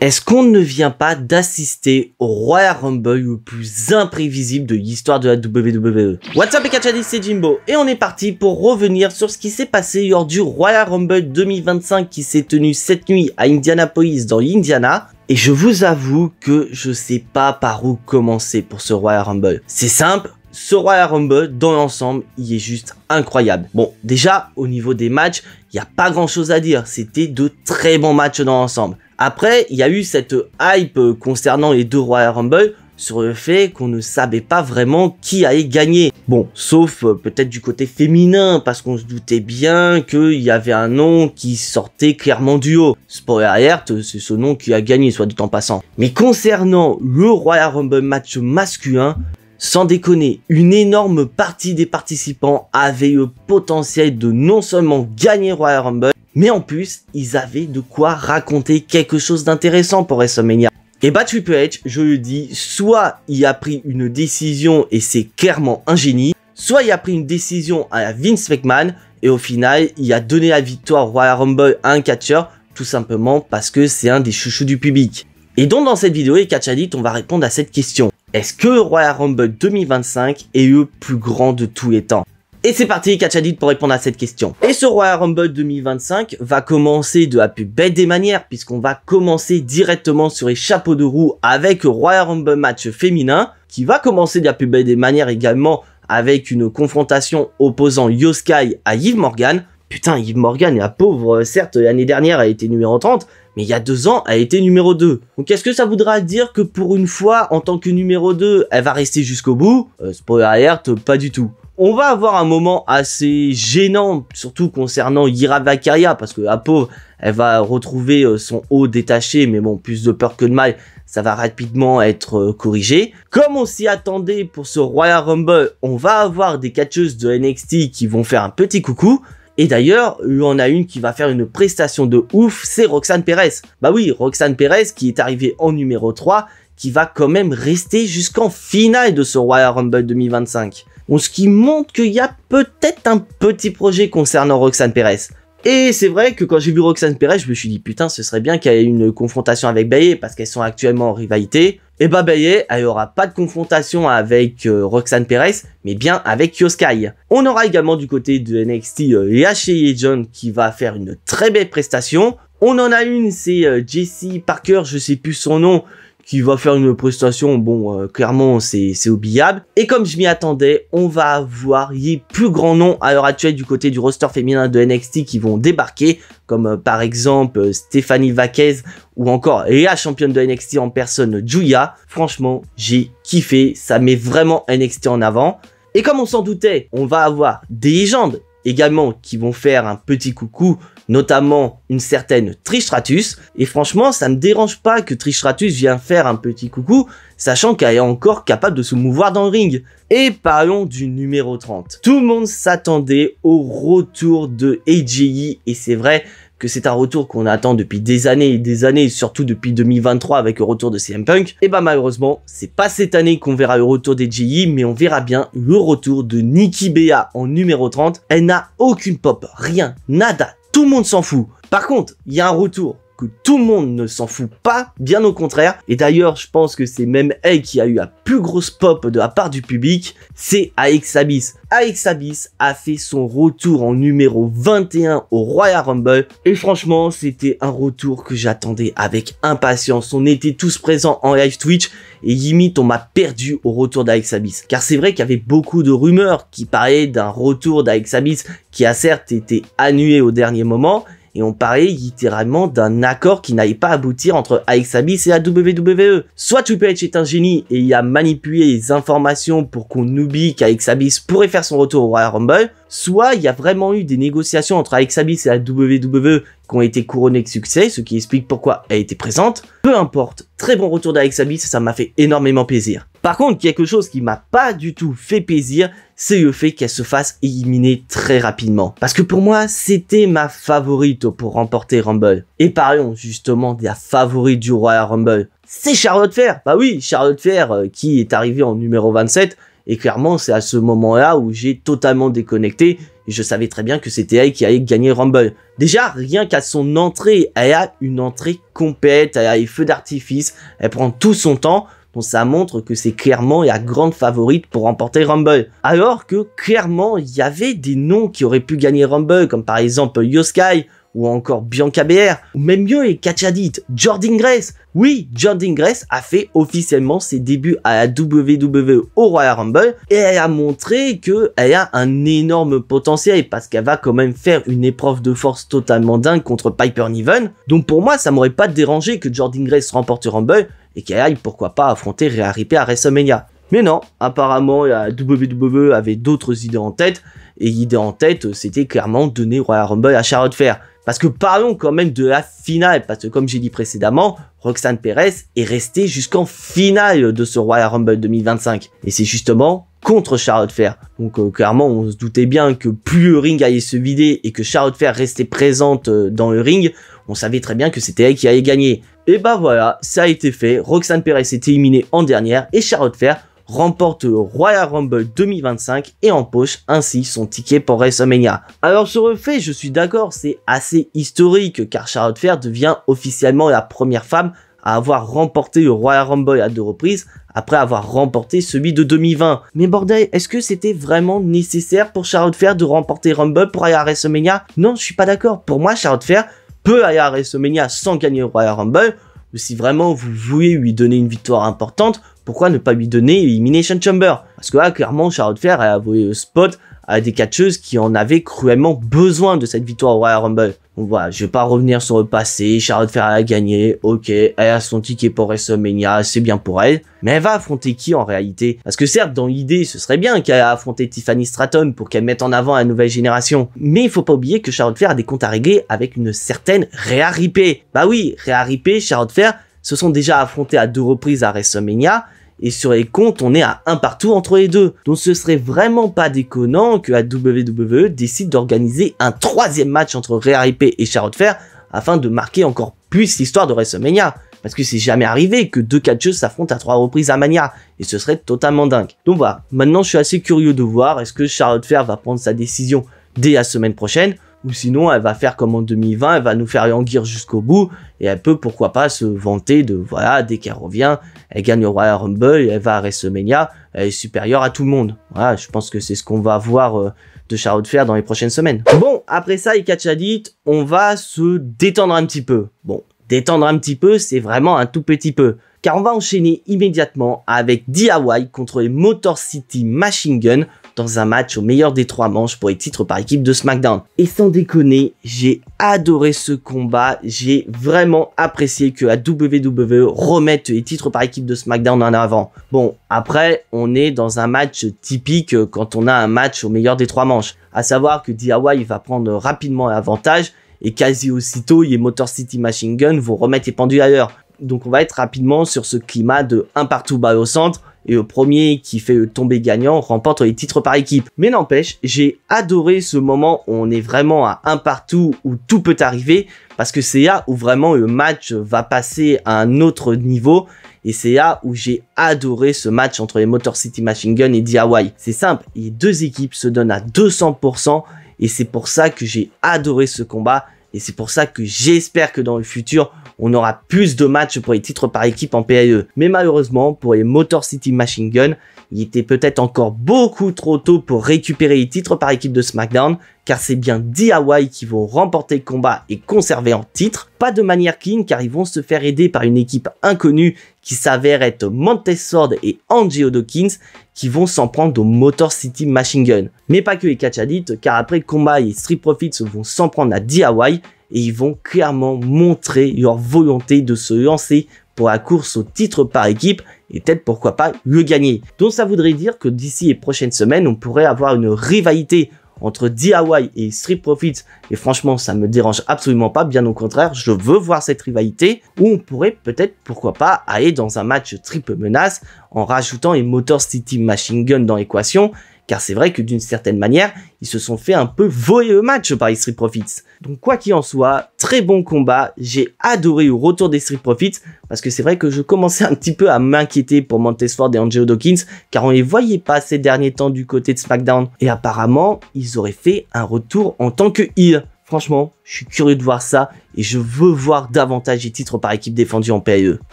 Est-ce qu'on ne vient pas d'assister au Royal Rumble le plus imprévisible de l'histoire de la WWE? What's up les catchadis, c'est Jimbo et on est parti pour revenir sur ce qui s'est passé lors du Royal Rumble 2025 qui s'est tenu cette nuit à Indianapolis dans l'Indiana. Et je vous avoue que je sais pas par où commencer pour ce Royal Rumble. C'est simple, ce Royal Rumble dans l'ensemble, il est juste incroyable. Bon, déjà au niveau des matchs, il n'y a pas grand chose à dire, c'était de très bons matchs dans l'ensemble. Après, il y a eu cette hype concernant les deux Royal Rumble sur le fait qu'on ne savait pas vraiment qui allait gagner. Bon, sauf peut-être du côté féminin, parce qu'on se doutait bien qu'il y avait un nom qui sortait clairement du haut. Spoiler alert, c'est ce nom qui a gagné, soit dit en passant. Mais concernant le Royal Rumble match masculin, sans déconner, une énorme partie des participants avaient le potentiel de non seulement gagner Royal Rumble, mais en plus, ils avaient de quoi raconter quelque chose d'intéressant pour WrestleMania. Et bah Triple H, je le dis, soit il a pris une décision et c'est clairement un génie, soit il a pris une décision à la Vince McMahon et au final, il a donné la victoire Royal Rumble à un catcheur, tout simplement parce que c'est un des chouchous du public. Et donc dans cette vidéo, les catchadits, on va répondre à cette question. Est-ce que le Royal Rumble 2025 est le plus grand de tous les temps? Et c'est parti les catchadits pour répondre à cette question. Et ce Royal Rumble 2025 va commencer de la plus belle des manières puisqu'on va commencer directement sur les chapeaux de roue avec le Royal Rumble match féminin qui va commencer de la plus belle des manières également avec une confrontation opposant Io Sky à Liv Morgan. Putain, Liv Morgan, la pauvre, certes l'année dernière elle a été numéro 30, mais il y a 2 ans elle a été numéro 2. Donc est-ce que ça voudra dire que pour une fois en tant que numéro 2 elle va rester jusqu'au bout? Spoiler alert, pas du tout. On va avoir un moment assez gênant, surtout concernant Lyra Valkyria, parce que la pauvre, elle va retrouver son haut détaché, mais bon, plus de peur que de mal, ça va rapidement être corrigé. Comme on s'y attendait pour ce Royal Rumble, on va avoir des catcheuses de NXT qui vont faire un petit coucou. Et d'ailleurs, il y en a une qui va faire une prestation de ouf, c'est Roxanne Perez. Bah oui, Roxanne Perez qui est arrivée en numéro 3, qui va quand même rester jusqu'en finale de ce Royal Rumble 2025. Donc, ce qui montre qu'il y a peut-être un petit projet concernant Roxanne Perez. Et c'est vrai que quand j'ai vu Roxanne Perez, je me suis dit putain, ce serait bien qu'elle ait une confrontation avec Bayley parce qu'elles sont actuellement en rivalité. Et bah Bayley, elle aura pas de confrontation avec Roxanne Perez, mais bien avec Io Sky. On aura également du côté de NXT Lashley John qui va faire une très belle prestation. On en a une, c'est Jessie Parker, je sais plus son nom, qui va faire une prestation, bon, clairement, c'est oubliable. Et comme je m'y attendais, on va avoir les plus grands noms à l'heure actuelle du côté du roster féminin de NXT qui vont débarquer, comme par exemple Stephanie Vaquez ou encore la championne de NXT en personne, Julia. Franchement, j'ai kiffé, ça met vraiment NXT en avant. Et comme on s'en doutait, on va avoir des légendes également qui vont faire un petit coucou, notamment une certaine Trish Stratus. Et franchement, ça me dérange pas que Trish Stratus vienne faire un petit coucou, sachant qu'elle est encore capable de se mouvoir dans le ring. Et parlons du numéro 30. Tout le monde s'attendait au retour de AJ, et c'est vrai que c'est un retour qu'on attend depuis des années et des années, surtout depuis 2023 avec le retour de CM Punk. Et bah malheureusement, c'est pas cette année qu'on verra le retour d'AJ, mais on verra bien le retour de Nikki Bella en numéro 30. Elle n'a aucune pop, rien, nada, tout le monde s'en fout. Par contre, il y a un retour que tout le monde ne s'en fout pas, bien au contraire. Et d'ailleurs, je pense que c'est même elle qui a eu la plus grosse pop de la part du public, c'est Alexa Bliss. Alexa Bliss a fait son retour en numéro 21 au Royal Rumble. Et franchement, c'était un retour que j'attendais avec impatience. On était tous présents en live Twitch et limite on m'a perdu au retour d'Alexa Bliss. Car c'est vrai qu'il y avait beaucoup de rumeurs qui parlaient d'un retour d'Alexa Bliss qui a certes été annulé au dernier moment. Et on parlait littéralement d'un accord qui n'allait pas aboutir entre Alexa Bliss et la WWE. Soit Triple H est un génie et il a manipulé les informations pour qu'on oublie qu'Alexa Bliss pourrait faire son retour au Royal Rumble, soit il y a vraiment eu des négociations entre Alexa Bliss et la WWE qui ont été couronnées de succès, ce qui explique pourquoi elle était présente. Peu importe, très bon retour d'Alexa Bliss, ça m'a fait énormément plaisir. Par contre, quelque chose qui m'a pas du tout fait plaisir, c'est le fait qu'elle se fasse éliminer très rapidement. Parce que pour moi, c'était ma favorite pour remporter Rumble. Et parlons justement de la favorite du Royal Rumble. C'est Charlotte Flair. Bah oui, Charlotte Flair qui est arrivée en numéro 27. Et clairement, c'est à ce moment-là où j'ai totalement déconnecté et je savais très bien que c'était elle qui allait gagner Rumble. Déjà, rien qu'à son entrée, elle a une entrée complète, elle a les feux d'artifice, elle prend tout son temps, donc ça montre que c'est clairement la grande favorite pour remporter Rumble. Alors que clairement, il y avait des noms qui auraient pu gagner Rumble, comme par exemple Io Sky, ou encore Bianca Belair, ou même mieux et Catchadit, Jordynne Grace. Oui, Jordynne Grace a fait officiellement ses débuts à la WWE au Royal Rumble et elle a montré qu'elle a un énorme potentiel parce qu'elle va quand même faire une épreuve de force totalement dingue contre Piper Niven. Donc pour moi, ça m'aurait pas dérangé que Jordynne Grace remporte le Rumble et qu'elle aille pourquoi pas affronter Rhea Ripley à WrestleMania. Mais non, apparemment la WWE avait d'autres idées en tête et l'idée en tête c'était clairement donner Royal Rumble à Charlotte Flair. Parce que parlons quand même de la finale, parce que comme j'ai dit précédemment, Roxanne Perez est restée jusqu'en finale de ce Royal Rumble 2025. Et c'est justement contre Charlotte Flair. Donc clairement, on se doutait bien que plus le ring allait se vider et que Charlotte Flair restait présente dans le ring, on savait très bien que c'était elle qui allait gagner. Et bah voilà, ça a été fait, Roxanne Perez est éliminée en dernière et Charlotte Flair remporte le Royal Rumble 2025 et empoche ainsi son ticket pour WrestleMania. Alors sur le fait, je suis d'accord, c'est assez historique car Charlotte Flair devient officiellement la première femme à avoir remporté le Royal Rumble à 2 reprises après avoir remporté celui de 2020. Mais bordel, est-ce que c'était vraiment nécessaire pour Charlotte Flair de remporter Rumble pour aller à WrestleMania? Non, je suis pas d'accord. Pour moi, Charlotte Flair peut aller à WrestleMania sans gagner le Royal Rumble. Mais si vraiment vous voulez lui donner une victoire importante, pourquoi ne pas lui donner Elimination Chamber? Parce que là, clairement, Charlotte Flair a avoué le spot à des catcheuses qui en avaient cruellement besoin de cette victoire au Royal Rumble. Donc voilà, je vais pas revenir sur le passé, Charlotte Flair a gagné, ok, elle a son ticket pour WrestleMania, c'est bien pour elle. Mais elle va affronter qui en réalité? Parce que certes, dans l'idée, ce serait bien qu'elle a affronté Tiffany Stratton pour qu'elle mette en avant la nouvelle génération. Mais il faut pas oublier que Charlotte Flair a des comptes à régler avec une certaine Rhea Ripley. Bah oui, Rhea Ripley, Charlotte Flair se sont déjà affrontés à 2 reprises à WrestleMania. Et sur les comptes, on est à 1 partout entre les deux. Donc ce serait vraiment pas déconnant que la WWE décide d'organiser un 3e match entre Rhea Ripley et Charlotte Flair afin de marquer encore plus l'histoire de WrestleMania. Parce que c'est jamais arrivé que 2 catcheuses s'affrontent à 3 reprises à Mania. Et ce serait totalement dingue. Donc voilà, maintenant je suis assez curieux de voir est-ce que Charlotte Flair va prendre sa décision dès la semaine prochaine. Ou sinon, elle va faire comme en 2020, elle va nous faire languir jusqu'au bout. Et elle peut, pourquoi pas, se vanter de, voilà, dès qu'elle revient, elle gagne le Royal Rumble, et elle va à WrestleMania, elle est supérieure à tout le monde. Voilà, je pense que c'est ce qu'on va voir de Charlotte Flair dans les prochaines semaines. Bon, après ça, Catchadit, on va se détendre un petit peu. Bon, détendre un petit peu, c'est vraiment un tout petit peu. Car on va enchaîner immédiatement avec DIY contre les Motor City Machine Gun dans un match au meilleur des 3 manches pour les titres par équipe de SmackDown. Et sans déconner, j'ai adoré ce combat, j'ai vraiment apprécié que la WWE remette les titres par équipe de SmackDown en avant. Bon, après, on est dans un match typique quand on a un match au meilleur des 3 manches. À savoir que DIY va prendre rapidement l'avantage et quasi aussitôt, les Motor City Machine Gun vont remettre les pendules à l'heure. Donc on va être rapidement sur ce climat de 1 partout balle au centre et le premier qui fait le tombé gagnant remporte les titres par équipe. Mais n'empêche, j'ai adoré ce moment où on est vraiment à 1 partout où tout peut arriver parce que c'est là où vraiment le match va passer à un autre niveau et c'est là où j'ai adoré ce match entre les Motor City Machine Gun et DIY. C'est simple, les 2 équipes se donnent à 200% et c'est pour ça que j'ai adoré ce combat et c'est pour ça que j'espère que dans le futur, on aura plus de matchs pour les titres par équipe en PAE. Mais malheureusement, pour les Motor City Machine Gun, il était peut-être encore beaucoup trop tôt pour récupérer les titres par équipe de SmackDown, car c'est bien DIY qui vont remporter le combat et conserver en titre. Pas de manière clean, car ils vont se faire aider par une équipe inconnue qui s'avère être Montez Ford et Angelo Dawkins, qui vont s'en prendre aux Motor City Machine Gun. Mais pas que les Catchadit, car après le combat, les Street Profits vont s'en prendre à DIY, et ils vont clairement montrer leur volonté de se lancer pour la course au titre par équipe et peut-être pourquoi pas le gagner. Donc ça voudrait dire que d'ici les prochaines semaines, on pourrait avoir une rivalité entre DIY et Street Profits et franchement ça me dérange absolument pas, bien au contraire, je veux voir cette rivalité où on pourrait peut-être pourquoi pas aller dans un match triple menace en rajoutant les Motor City Machine Gun dans l'équation car c'est vrai que d'une certaine manière, ils se sont fait un peu voler le match par les Street Profits. Donc quoi qu'il en soit, très bon combat, j'ai adoré le retour des Street Profits, parce que c'est vrai que je commençais un petit peu à m'inquiéter pour Montez-Ford et Angelo Dawkins, car on les voyait pas ces derniers temps du côté de SmackDown, et apparemment, ils auraient fait un retour en tant que heel. Franchement, je suis curieux de voir ça et je veux voir davantage les titres par équipe défendus en PAE.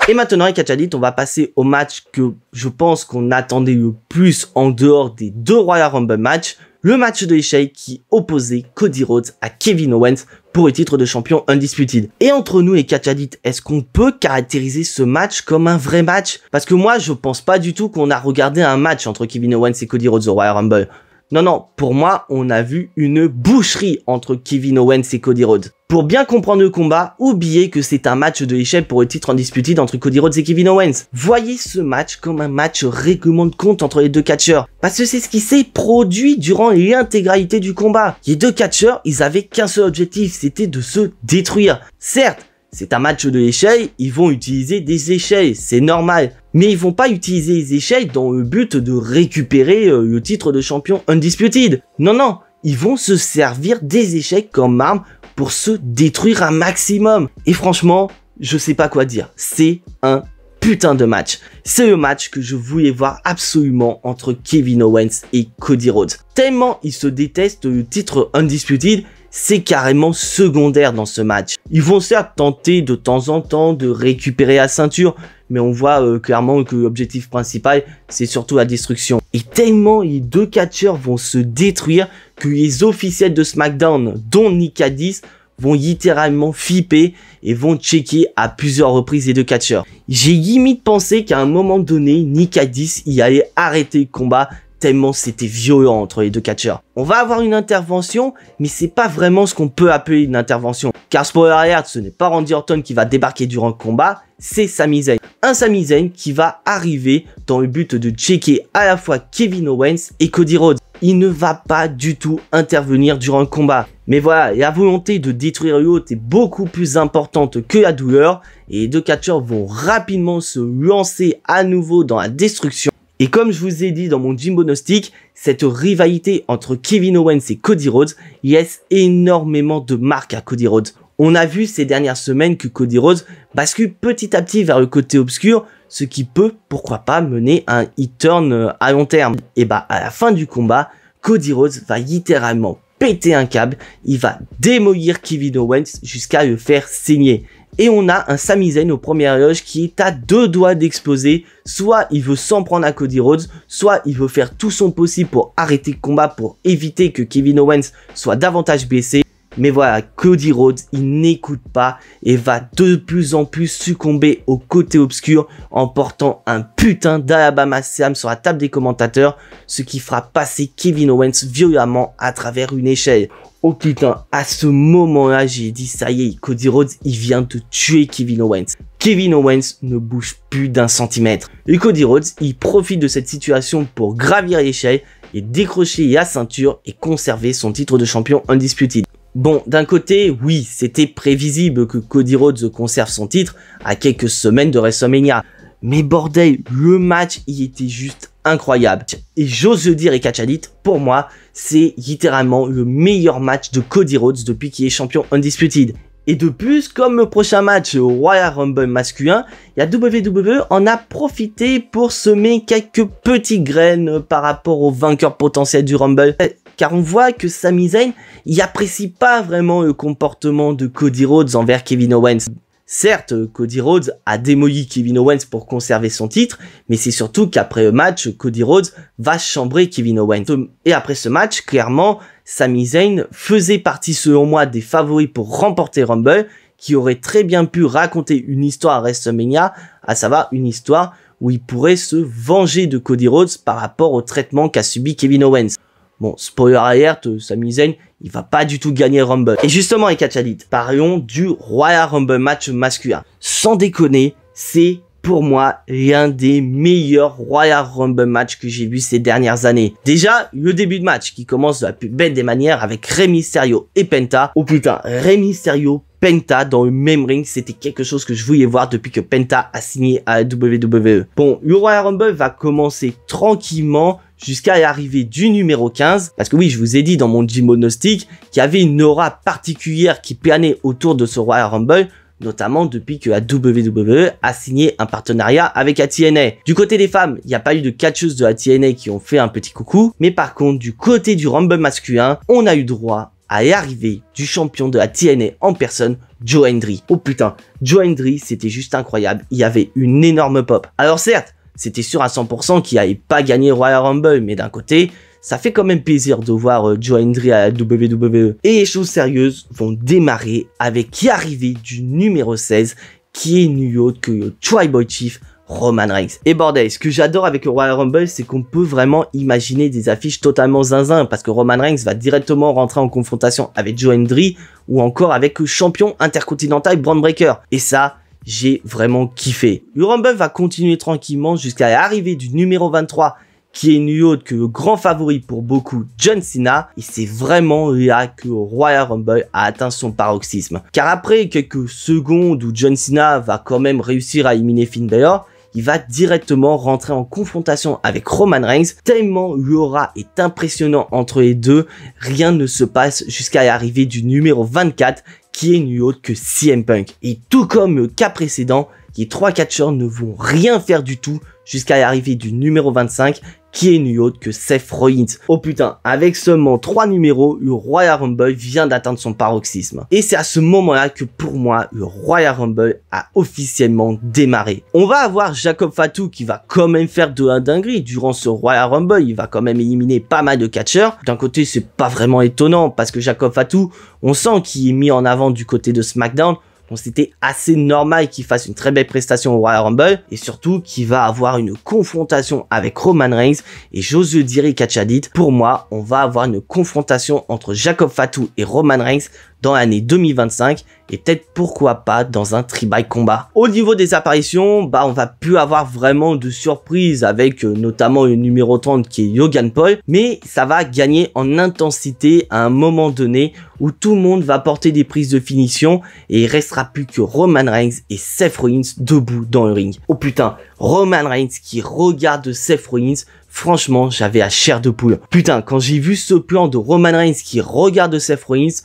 Et maintenant, les Catchadit, on va passer au match que je pense qu'on attendait le plus en dehors des 2 Royal Rumble matchs. Le match de l'échec qui opposait Cody Rhodes à Kevin Owens pour le titre de champion Undisputed. Et entre nous les Catchadit, est-ce qu'on peut caractériser ce match comme un vrai match? Parce que moi, je pense pas du tout qu'on a regardé un match entre Kevin Owens et Cody Rhodes au Royal Rumble. Non, pour moi, on a vu une boucherie entre Kevin Owens et Cody Rhodes. Pour bien comprendre le combat, oubliez que c'est un match de l'échelle pour le titre Undisputed entre Cody Rhodes et Kevin Owens. Voyez ce match comme un match règlement de compte entre les 2 catcheurs. Parce que c'est ce qui s'est produit durant l'intégralité du combat. Les 2 catcheurs, ils avaient qu'un seul objectif, c'était de se détruire. Certes, c'est un match de l'échelle, ils vont utiliser des échelles, c'est normal. Mais ils vont pas utiliser les échelles dans le but de récupérer le titre de champion Undisputed. Non, ils vont se servir des échecs comme arme pour se détruire un maximum. Et franchement, je sais pas quoi dire. C'est un putain de match. C'est le match que je voulais voir absolument entre Kevin Owens et Cody Rhodes. Tellement ils se détestent le titre Undisputed, c'est carrément secondaire dans ce match. Ils vont certes tenter de temps en temps de récupérer la ceinture, mais on voit clairement que l'objectif principal, c'est surtout la destruction. Et tellement les 2 catcheurs vont se détruire que les officiels de SmackDown, dont Nick Aldis, vont littéralement flipper et vont checker à plusieurs reprises les 2 catcheurs. J'ai limite pensé qu'à un moment donné, Nick Aldis y allait arrêter le combat, tellement c'était violent entre les 2 catcheurs. On va avoir une intervention, mais c'est pas vraiment ce qu'on peut appeler une intervention. Car spoiler alert, ce n'est pas Randy Orton qui va débarquer durant le combat, c'est Sami Zayn. Un Sami Zayn qui va arriver dans le but de checker à la fois Kevin Owens et Cody Rhodes. Il ne va pas du tout intervenir durant le combat. Mais voilà, la volonté de détruire l'autre est beaucoup plus importante que la douleur, et les 2 catcheurs vont rapidement se lancer à nouveau dans la destruction. Et comme je vous ai dit dans mon Jimbo Gnostic, cette rivalité entre Kevin Owens et Cody Rhodes laisse énormément de marques à Cody Rhodes. On a vu ces dernières semaines que Cody Rhodes bascule petit à petit vers le côté obscur, ce qui peut, pourquoi pas, mener à un hit turn à long terme. Et bah, à la fin du combat, Cody Rhodes va littéralement péter un câble, il va démolir Kevin Owens jusqu'à le faire saigner. Et on a un Sami Zayn au premier loge qui est à 2 doigts d'exploser. Soit il veut s'en prendre à Cody Rhodes, soit il veut faire tout son possible pour arrêter le combat, pour éviter que Kevin Owens soit davantage blessé. Mais voilà, Cody Rhodes, il n'écoute pas et va de plus en plus succomber au côté obscur en portant un putain d'Alabama Slam sur la table des commentateurs, ce qui fera passer Kevin Owens violemment à travers une échelle. Oh putain, à ce moment-là, j'ai dit ça y est, Cody Rhodes, il vient de tuer Kevin Owens. Kevin Owens ne bouge plus d'un centimètre. Et Cody Rhodes, il profite de cette situation pour gravir l'échelle et décrocher la ceinture et conserver son titre de champion Undisputed. Bon, d'un côté, oui, c'était prévisible que Cody Rhodes conserve son titre à quelques semaines de WrestleMania. Mais bordel, le match y était juste incroyable. Et j'ose le dire, et Catchadit, pour moi, c'est littéralement le meilleur match de Cody Rhodes depuis qu'il est champion Undisputed. Et de plus, comme le prochain match au Royal Rumble masculin, la WWE en a profité pour semer quelques petites graines par rapport au vainqueur potentiel du Rumble. Car on voit que Sami Zayn, il apprécie pas vraiment le comportement de Cody Rhodes envers Kevin Owens. Certes, Cody Rhodes a démoli Kevin Owens pour conserver son titre, mais c'est surtout qu'après le match, Cody Rhodes va chambrer Kevin Owens. Et après ce match, clairement, Sami Zayn faisait partie selon moi des favoris pour remporter Rumble, qui aurait très bien pu raconter une histoire à WrestleMania, à savoir une histoire où il pourrait se venger de Cody Rhodes par rapport au traitement qu'a subi Kevin Owens. Bon, spoiler alert, Sami Zayn, il va pas du tout gagner Rumble. Et justement, les Catchadit, parlons du Royal Rumble match masculin. Sans déconner, c'est pour moi l'un des meilleurs Royal Rumble match que j'ai vu ces dernières années. Déjà, le début de match qui commence de la plus bête des manières avec Rey Mysterio et Penta. Oh putain, Rey Mysterio, Penta dans le même ring, c'était quelque chose que je voulais voir depuis que Penta a signé à la WWE. Bon, le Royal Rumble va commencer tranquillement jusqu'à l'arrivée du numéro 15. Parce que oui, je vous ai dit dans mon Gymnostic qu'il y avait une aura particulière qui planait autour de ce Royal Rumble, notamment depuis que la WWE a signé un partenariat avec la TNA. Du côté des femmes, il n'y a pas eu de catcheuses de la TNA qui ont fait un petit coucou, mais par contre, du côté du Rumble masculin, on a eu droit à l'arrivée du champion de la TNA en personne, Joe Hendry. Oh putain, Joe Hendry, c'était juste incroyable, il y avait une énorme pop. Alors certes, c'était sûr à 100% qu'il n'allait pas gagner Royal Rumble, mais d'un côté, ça fait quand même plaisir de voir Joe Hendry à la WWE. Et les choses sérieuses vont démarrer avec l'arrivée du numéro 16, qui est nul autre que le Tribal Chief Roman Reigns. Et bordel, ce que j'adore avec le Royal Rumble, c'est qu'on peut vraiment imaginer des affiches totalement zinzin, parce que Roman Reigns va directement rentrer en confrontation avec Joe Hendry, ou encore avec le champion intercontinental Bron Breakker. Et ça, j'ai vraiment kiffé. Le Rumble va continuer tranquillement jusqu'à l'arrivée du numéro 23, qui est nul autre que le grand favori pour beaucoup, John Cena, et c'est vraiment là que le Royal Rumble a atteint son paroxysme. Car après quelques secondes où John Cena va quand même réussir à éliminer Finn Balor, il va directement rentrer en confrontation avec Roman Reigns, tellement l'aura est impressionnant entre les deux, rien ne se passe jusqu'à l'arrivée du numéro 24, qui est nul autre que CM Punk. Et tout comme le cas précédent, les trois catcheurs ne vont rien faire du tout jusqu'à l'arrivée du numéro 25, qui est nul autre que Seth Rollins. Oh putain, avec seulement 3 numéros, le Royal Rumble vient d'atteindre son paroxysme. Et c'est à ce moment-là que pour moi, le Royal Rumble a officiellement démarré. On va avoir Jacob Fatu qui va quand même faire de la dinguerie durant ce Royal Rumble. Il va quand même éliminer pas mal de catcheurs. D'un côté, c'est pas vraiment étonnant parce que Jacob Fatu, on sent qu'il est mis en avant du côté de SmackDown. Donc c'était assez normal qu'il fasse une très belle prestation au Royal Rumble et surtout qu'il va avoir une confrontation avec Roman Reigns et j'ose le dire et catch addict, pour moi on va avoir une confrontation entre Jacob Fatu et Roman Reigns dans l'année 2025 et peut-être pourquoi pas dans un tribal combat. Au niveau des apparitions, on va plus avoir vraiment de surprise avec notamment le numéro 30 qui est Logan Paul, mais ça va gagner en intensité à un moment donné où tout le monde va porter des prises de finition et il restera plus que Roman Reigns et Seth Rollins debout dans le ring. Oh putain, Roman Reigns qui regarde Seth Rollins, franchement j'avais la chair de poule. Putain, quand j'ai vu ce plan de Roman Reigns qui regarde Seth Rollins,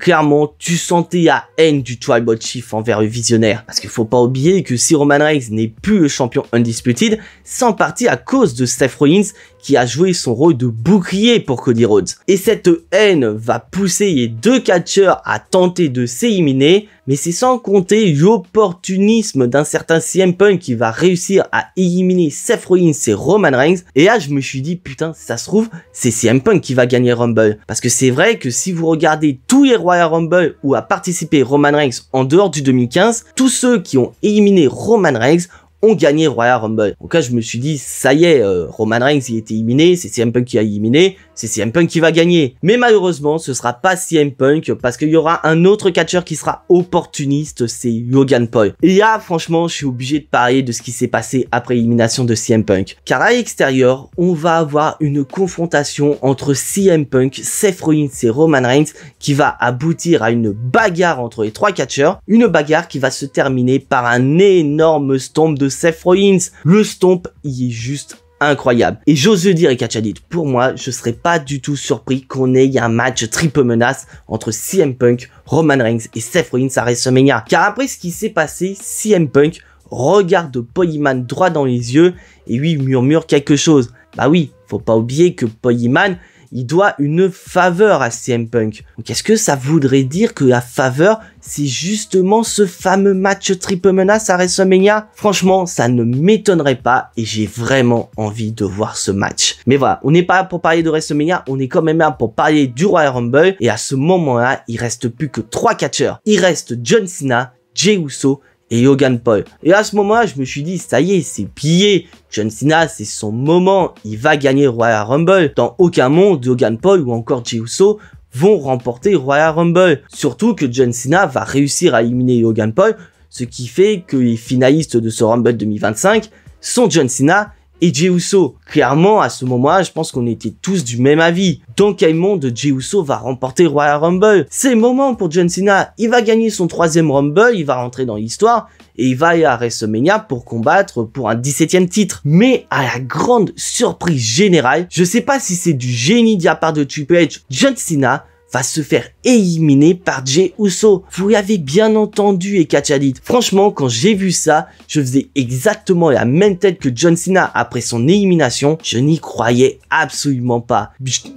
clairement, tu sentais la haine du Tribal Chief envers le visionnaire. Parce qu'il faut pas oublier que si Roman Reigns n'est plus le champion Undisputed, c'est en partie à cause de Seth Rollins qui a joué son rôle de bouclier pour Cody Rhodes. Et cette haine va pousser les deux catcheurs à tenter de s'éliminer, mais c'est sans compter l'opportunisme d'un certain CM Punk qui va réussir à éliminer Seth Rollins et Roman Reigns. Et là, je me suis dit, putain, ça se trouve, c'est CM Punk qui va gagner Rumble. Parce que c'est vrai que si vous regardez tous les Royal Rumble où a participé Roman Reigns en dehors du 2015, tous ceux qui ont éliminé Roman Reigns ont gagné Royal Rumble. Donc là, je me suis dit, ça y est, Roman Reigns il est éliminé, c'est CM Punk qui a éliminé, c'est CM Punk qui va gagner. Mais malheureusement, ce sera pas CM Punk parce qu'il y aura un autre catcheur qui sera opportuniste, c'est Logan Paul. Et là, franchement, je suis obligé de parler de ce qui s'est passé après l'élimination de CM Punk. Car à l'extérieur, on va avoir une confrontation entre CM Punk, Seth Rollins et Roman Reigns qui va aboutir à une bagarre entre les trois catcheurs. Une bagarre qui va se terminer par un énorme stomp de Seth Rollins. Le stomp, il est juste incroyable. Et j'ose le dire, et catch addict, pour moi, je serais pas du tout surpris qu'on ait un match triple menace entre CM Punk, Roman Reigns et Seth Rollins à WrestleMania. Car après ce qui s'est passé, CM Punk regarde Paul Heyman droit dans les yeux et lui murmure quelque chose. Bah oui, faut pas oublier que Paul Heyman, il doit une faveur à CM Punk. Donc est-ce que ça voudrait dire que la faveur, c'est justement ce fameux match triple menace à WrestleMania? Franchement, ça ne m'étonnerait pas et j'ai vraiment envie de voir ce match. Mais voilà, on n'est pas là pour parler de WrestleMania, on est quand même là pour parler du Royal Rumble. Et à ce moment-là, il reste plus que 3 catcheurs. Il reste John Cena, Jey Uso et Logan Paul. Et à ce moment-là, je me suis dit, ça y est, c'est plié. John Cena, c'est son moment. Il va gagner Royal Rumble. Dans aucun monde, Logan Paul ou encore Jey Uso vont remporter Royal Rumble. Surtout que John Cena va réussir à éliminer Logan Paul, ce qui fait que les finalistes de ce Rumble 2025 sont John Cena et Jey Uso. Clairement, à ce moment-là, je pense qu'on était tous du même avis. Dans quel monde Jey Uso va remporter Royal Rumble? C'est le moment pour John Cena. Il va gagner son 3e Rumble, il va rentrer dans l'histoire et il va aller à WrestleMania pour combattre pour un 17e titre. Mais à la grande surprise générale, je sais pas si c'est du génie de la part de Triple H, John Cena va se faire éliminer par Jey Uso. Vous l'avez bien entendu, et Catch Addict. Franchement, quand j'ai vu ça, je faisais exactement la même tête que John Cena après son élimination. Je n'y croyais absolument pas.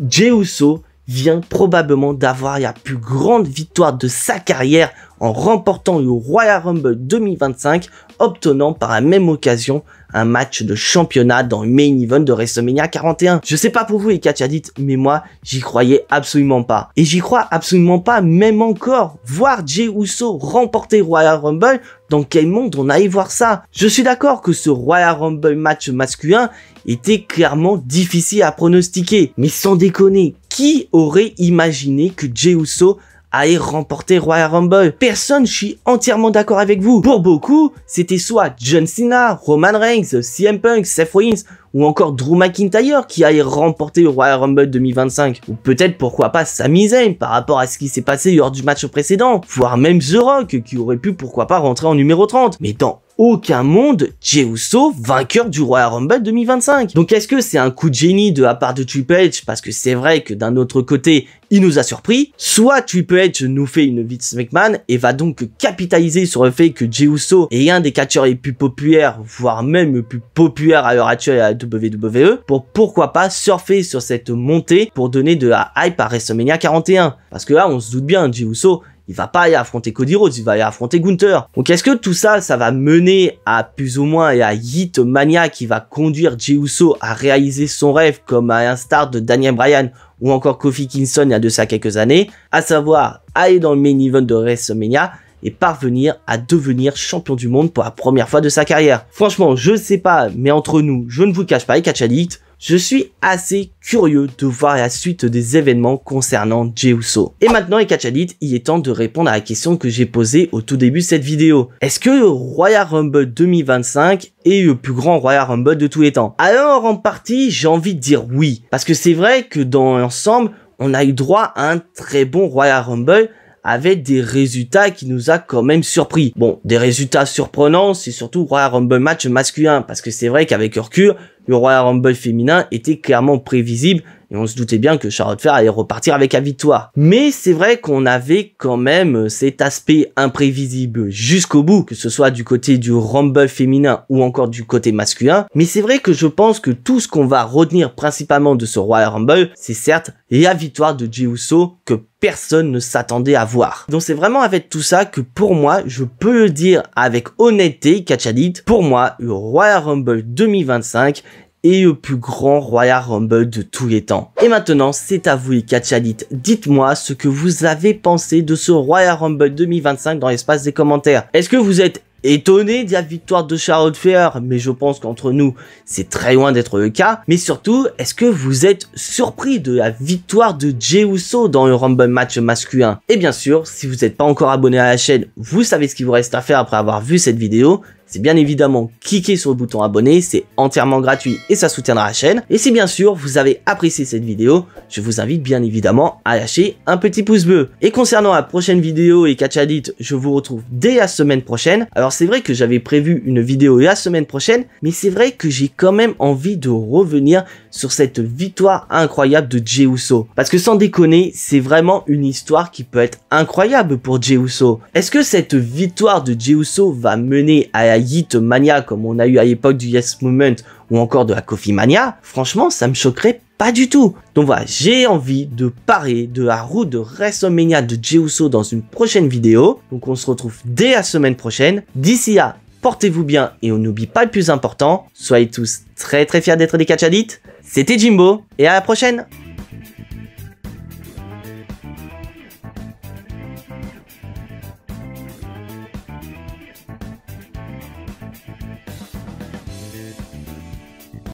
Jey Uso vient probablement d'avoir la plus grande victoire de sa carrière en remportant le Royal Rumble 2025, obtenant par la même occasion un match de championnat dans le main event de WrestleMania 41. Je sais pas pour vous les Catch Addicts, mais moi, j'y croyais absolument pas. Et j'y crois absolument pas, même encore. Voir Jey Uso remporter Royal Rumble, dans quel monde on allait voir ça? Je suis d'accord que ce Royal Rumble match masculin était clairement difficile à pronostiquer. Mais sans déconner, qui aurait imaginé que Jey Uso allait remporter Royal Rumble? Personne, je suis entièrement d'accord avec vous. Pour beaucoup, c'était soit John Cena, Roman Reigns, CM Punk, Seth Rollins ou encore Drew McIntyre qui allait remporter le Royal Rumble 2025. Ou peut-être pourquoi pas Sami Zayn par rapport à ce qui s'est passé lors du match précédent. Voire même The Rock qui aurait pu pourquoi pas rentrer en numéro 30. Mais dans aucun monde, Jey Uso vainqueur du Royal Rumble 2025. Donc est-ce que c'est un coup de génie de la part de Triple H parce que c'est vrai que d'un autre côté, il nous a surpris, soit Triple H nous fait une Vince McMahon et va donc capitaliser sur le fait que Jey Uso est un des catcheurs les plus populaires, voire même le plus populaire à l'heure actuelle à la WWE, pour pourquoi pas surfer sur cette montée pour donner de la hype à WrestleMania 41. Parce que là, on se doute bien, Jey Uso, il va pas aller affronter Cody Rhodes, il va aller affronter Gunther. Donc est-ce que tout ça, ça va mener à plus ou moins à Hitmania qui va conduire Jey Uso à réaliser son rêve comme à l'instar de Daniel Bryan ou encore Kofi Kingston il y a de ça quelques années, à savoir aller dans le main event de WrestleMania et parvenir à devenir champion du monde pour la première fois de sa carrière. Franchement, je sais pas, mais entre nous, je ne vous cache pas les Catch Addicts, je suis assez curieux de voir la suite des événements concernant Jey Uso. Et maintenant les Catch Addicts, il est temps de répondre à la question que j'ai posée au tout début de cette vidéo. Est-ce que le Royal Rumble 2025 est le plus grand Royal Rumble de tous les temps? Alors en partie, j'ai envie de dire oui. Parce que c'est vrai que dans l'ensemble, on a eu droit à un très bon Royal Rumble avec des résultats qui nous a quand même surpris. Bon, des résultats surprenants, c'est surtout Royal Rumble match masculin, parce que c'est vrai qu'avec Hercule, le Royal Rumble féminin était clairement prévisible, et on se doutait bien que Charlotte Flair allait repartir avec la victoire. Mais c'est vrai qu'on avait quand même cet aspect imprévisible jusqu'au bout, que ce soit du côté du Rumble féminin ou encore du côté masculin. Mais c'est vrai que je pense que tout ce qu'on va retenir principalement de ce Royal Rumble, c'est certes la victoire de Jey Uso que personne ne s'attendait à voir. Donc c'est vraiment avec tout ça que pour moi, je peux le dire avec honnêteté, Catch Addict, pour moi, le Royal Rumble 2025 est le plus grand Royal Rumble de tous les temps. Et maintenant, c'est à vous les Catch Addicts. Dites-moi ce que vous avez pensé de ce Royal Rumble 2025 dans l'espace des commentaires. Est-ce que vous êtes étonné de la victoire de Charlotte Flair, mais je pense qu'entre nous, c'est très loin d'être le cas. Mais surtout, est-ce que vous êtes surpris de la victoire de Jey Uso dans le Rumble match masculin? Et bien sûr, si vous n'êtes pas encore abonné à la chaîne, vous savez ce qu'il vous reste à faire après avoir vu cette vidéo. C'est bien évidemment cliquer sur le bouton abonner, c'est entièrement gratuit et ça soutiendra la chaîne. Et si bien sûr vous avez apprécié cette vidéo, je vous invite bien évidemment à lâcher un petit pouce bleu. Et concernant la prochaine vidéo et Catch Addict, je vous retrouve dès la semaine prochaine. Alors c'est vrai que j'avais prévu une vidéo la semaine prochaine, mais c'est vrai que j'ai quand même envie de revenir sur cette victoire incroyable de Jey Uso. Parce que sans déconner, c'est vraiment une histoire qui peut être incroyable pour Jey Uso. Est-ce que cette victoire de Jey Uso va mener à la Hitmania comme on a eu à l'époque du Yes Movement ou encore de la Kofi Mania? Franchement, ça me choquerait pas du tout. Donc voilà, j'ai envie de parler de la route de WrestleMania de Jey Uso dans une prochaine vidéo. Donc on se retrouve dès la semaine prochaine. D'ici là, portez-vous bien et on n'oublie pas le plus important, soyez tous très fiers d'être des Catch Addicts. C'était Jimbo et à la prochaine.